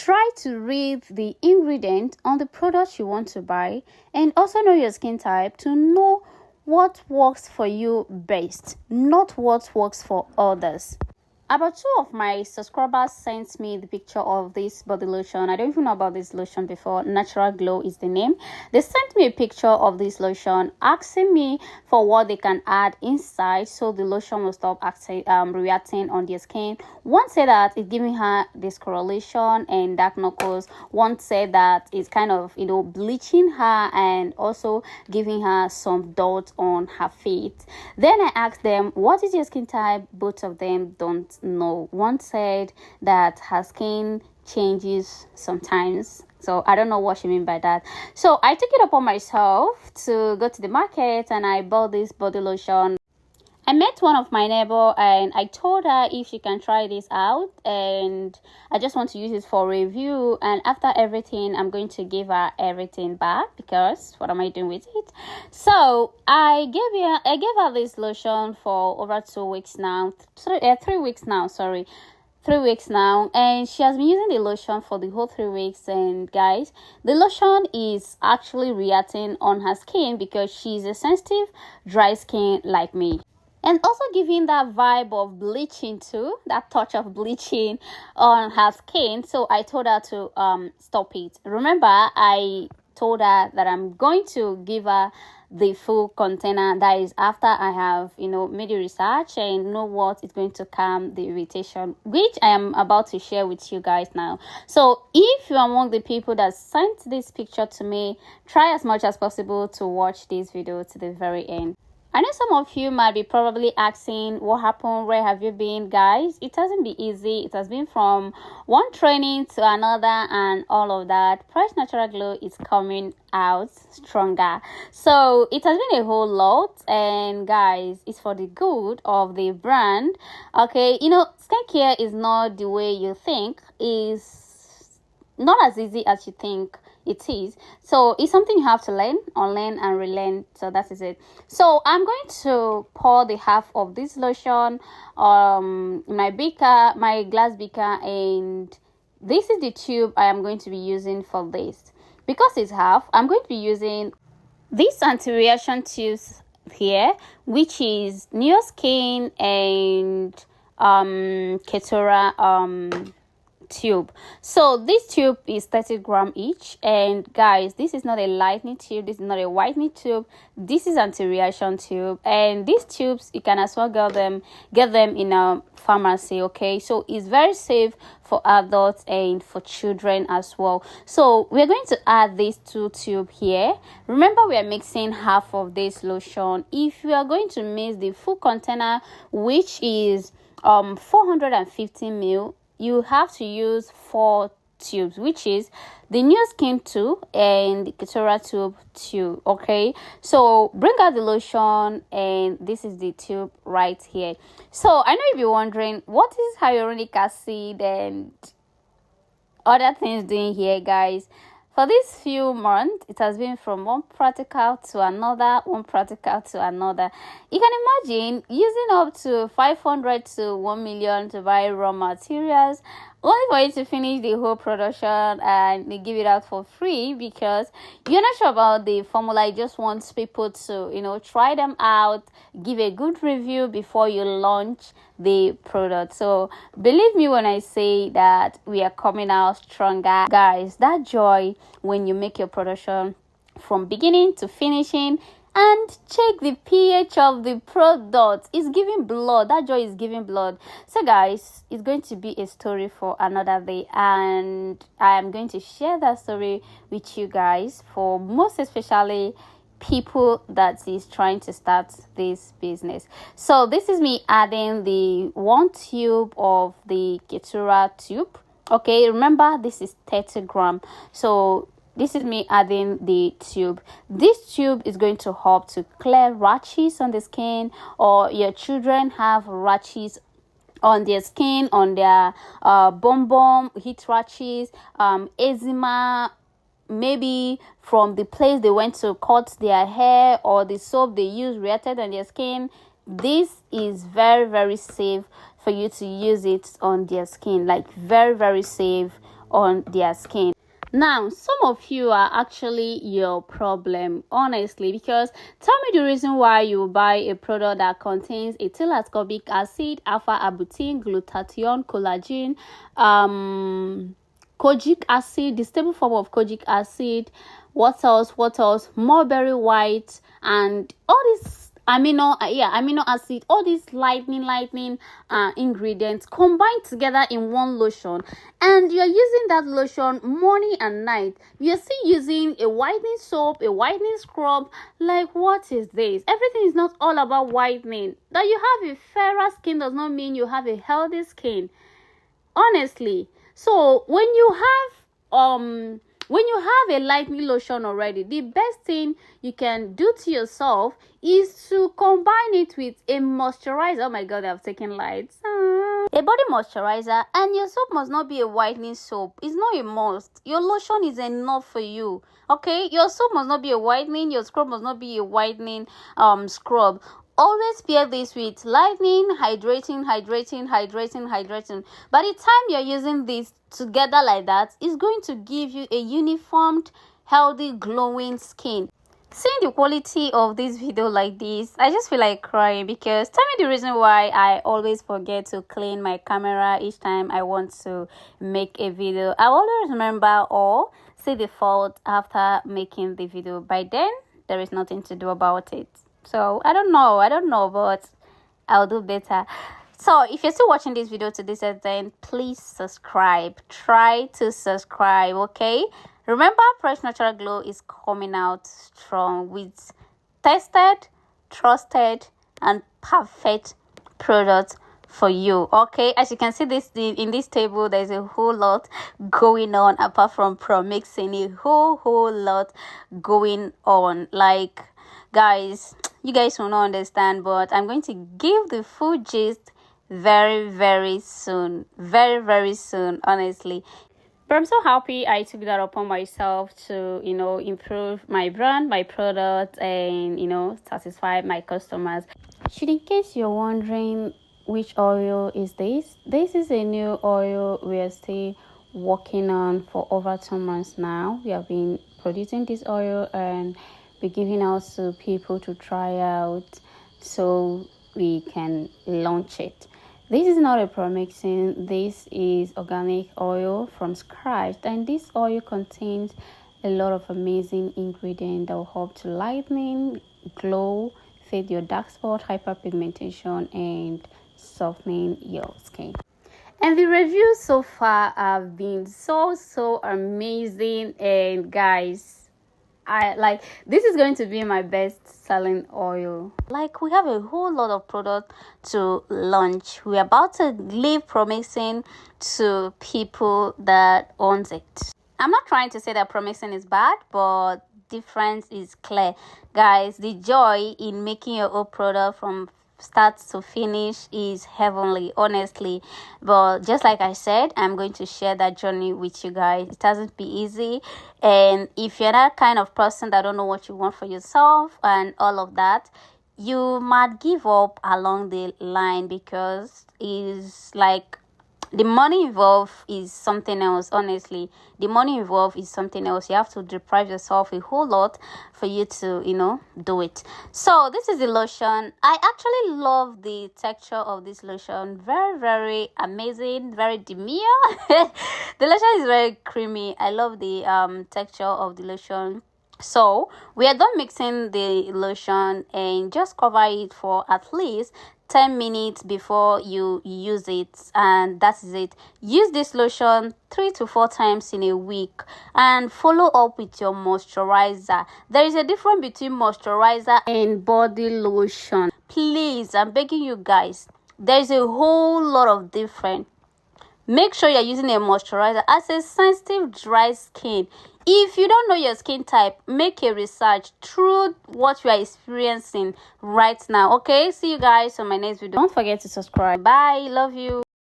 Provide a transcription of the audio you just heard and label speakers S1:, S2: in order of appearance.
S1: try to read the ingredient on the product you want to buy, and also know your skin type to know what works for you best, not what works for others. About 2 of my subscribers sent me the picture of this body lotion. I don't even know about this lotion before. Natural Glow is the name. They sent me a picture of this lotion, asking me for what they can add inside so the lotion will stop reacting on their skin. One said that it's giving her discoloration and dark knuckles. One said that it's kind of, bleaching her and also giving her some dots on her feet. Then I asked them, what is your skin type? Both of them don't know. One said that her skin changes sometimes, so I don't know what she mean by that. So I took it upon myself to go to the market and I bought this body lotion. I met one of my neighbor and I told her if she can try this out, and I just want to use it for review, and after everything I'm going to give her everything back, because what am I doing with it? So I gave her this lotion for over 2 weeks now, 3 weeks now, sorry. 3 weeks now, and she has been using the lotion for the whole 3 weeks. And guys, the lotion is actually reacting on her skin because she's a sensitive dry skin like me, and also giving that vibe of bleaching too, that touch of bleaching on her skin. So I told her to stop it. Remember, I told her that I'm going to give her the full container. That is after I have made the research and know what is going to calm the irritation, which I am about to share with you guys now. So if you're among the people that sent this picture to me, try as much as possible to watch this video to the very end. I know some of you might be probably asking, what happened? Where have you been? Guys, it hasn't been easy. It has been from one training to another and all of that. Price Natural Glow is coming out stronger. So it has been a whole lot, and guys, it's for the good of the brand. Okay, skincare is not the way you think. It's not as easy as you think it is. So it's something you have to learn, unlearn and relearn. So that is it. So I'm going to pour the half of this lotion in my glass beaker, and this is the tube I am going to be using for this. Because it's half, I'm going to be using this anti-reaction tubes here, which is New Skin and Ketura tube. So this tube is 30 grams each, and guys, this is not a lightening tube, this is not a whitening tube, this is anti-reaction tube. And these tubes you can as well get them in a pharmacy. Okay, so it's very safe for adults and for children as well. So we're going to add these 2 tubes here. Remember, we are mixing half of this lotion. If you are going to mix the full container, which is 450 ml, you have to use 4 tubes, which is the New Skin tube and the Ketura tube. Okay, so bring out the lotion, and this is the tube right here. So I know you'll be wondering, what is hyaluronic acid and other things doing here, guys? For these few months, it has been from one practical to another, one practical to another. You can imagine using up to 500 to 1 million to buy raw materials, only for you to finish the whole production and they give it out for free because you're not sure about the formula. You just want people to, try them out, give a good review before you launch the product. So believe me when I say that we are coming out stronger, guys. That joy when you make your production from beginning to finishing, and check the pH of the product, it's giving blood. That joy is giving blood. So guys, it's going to be a story for another day, and I am going to share that story with you guys, for most especially people that is trying to start this business. So this is me adding the 1 tube of the Ketura tube. Okay, remember this is 30 grams. So this is me adding the tube. This tube is going to help to clear rashes on the skin, or your children have rashes on their skin, on their bum, heat rashes, eczema, maybe from the place they went to cut their hair, or the soap they use reacted on their skin. This is very, very safe for you to use it on their skin, like very, very safe on their skin. Now, some of you are actually your problem, honestly, because tell me the reason why you buy a product that contains ethyl ascorbic acid, alpha arbutin, glutathione, collagen, kojic acid, the stable form of kojic acid, what else, mulberry white, and all these amino acid, all these lightning ingredients combined together in one lotion, and you're using that lotion morning and night. You're still using a whitening soap, a whitening scrub. Like, what is this? Everything is not all about whitening. That you have a fairer skin does not mean you have a healthy skin, honestly. So when you have a lightening lotion already, the best thing you can do to yourself is to combine it with a moisturizer. Oh my god, I've taken lights. A body moisturizer, and your soap must not be a whitening soap. It's not a must. Your lotion is enough for you. Okay, your soap must not be a whitening, your scrub must not be a whitening scrub. Always pair this with lightening, hydrating. By the time you're using this together like that, it's going to give you a uniformed, healthy, glowing skin. Seeing the quality of this video like this, I just feel like crying, because tell me the reason why I always forget to clean my camera each time I want to make a video. I always remember or see the fault after making the video. By then, there is nothing to do about it. So I don't know, but I'll do better. So if you're still watching this video to this extent, please subscribe. Try to subscribe, okay? Remember, Fresh Natural Glow is coming out strong with tested, trusted, and perfect products for you. Okay, as you can see, this in this table, there's a whole lot going on. Apart from mixing, a whole lot going on. Like, guys, you guys will not understand, but I'm going to give the full gist very soon, very soon, honestly. But I'm so happy I took that upon myself to, improve my brand, my product, and, satisfy my customers. In case you're wondering which oil is this is a new oil we are still working on for over 2 months now. We have been producing this oil and be giving out to people to try out so we can launch it. This is not a premixing. This is organic oil from scratch, and this oil contains a lot of amazing ingredients that will help to lighten, glow, fade your dark spot, hyperpigmentation, and softening your skin. And the reviews so far have been so amazing, and guys, this is going to be my best selling oil. Like, we have a whole lot of product to launch. We're about to leave promising to people that owns it. I'm not trying to say that promising is bad, but difference is clear. Guys, the joy in making your own product from start to finish is heavenly, honestly. But just like I said, I'm going to share that journey with you guys. It hasn't been easy, and if you're that kind of person that don't know what you want for yourself and all of that, you might give up along the line, because it's like the money involved is something else. Honestly, the money involved is something else. You have to deprive yourself a whole lot for you to do it. So this is the lotion. I actually love the texture of this lotion. Very amazing, very demure. The lotion is very creamy. I love the texture of the lotion. So we are done mixing the lotion, and just cover it for at least 10 minutes before you use it, and that is it. Use this lotion 3 to 4 times in a week, and follow up with your moisturizer. There is a difference between moisturizer and body lotion. Please, I'm begging you guys, there's a whole lot of difference. Make sure you're using a moisturizer as a sensitive dry skin. If you don't know your skin type, make a research through what you are experiencing right now. Okay, see you guys on my next video. Don't forget to subscribe. Bye, love you.